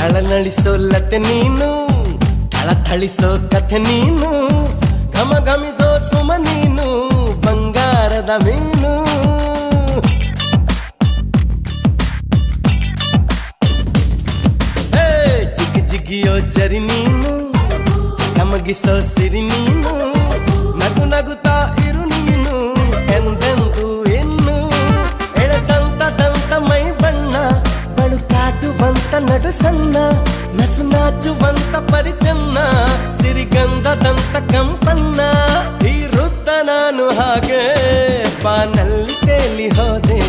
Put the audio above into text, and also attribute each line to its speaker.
Speaker 1: ಥಳನಳಿಸೋ ಲತೆ ನೀನು, ಥಳಿಸೋ ಕಥೆ ನೀನು, ಘಮ ಘಮಿಸೋ ಸುಮ ನೀನು, ಬಂಗಾರದ ಮೀನು. ಜಿಗಿ ಜಿಗಿಯೋ ಜರಿ ನೀನು, ಚಕಮಗಿಸೋ ಸಿರಿ ನೀನು, ನಗು ನಗುತ್ತಾ ಇರು ನೀನು ಎಂದೆಂದು ಇನ್ನು. ಎಳೆದಂತ ಮೈ ಬಣ್ಣ, ಬಳುಕಾಟುವಂತ ನಡು ಸಣ್ಣ, ನಸು ನಾಚುವಂತ ಪರಿಚನ್ನ, ಸಿರಿಗಂಧದಂತ ಕಂಪನ್ನ. ಈ ವೃತ್ತ ನಾನು ಹಾಗೆ ಬಾನಲ್ಲಿ ತೇಲಿ ಹೋದೆ.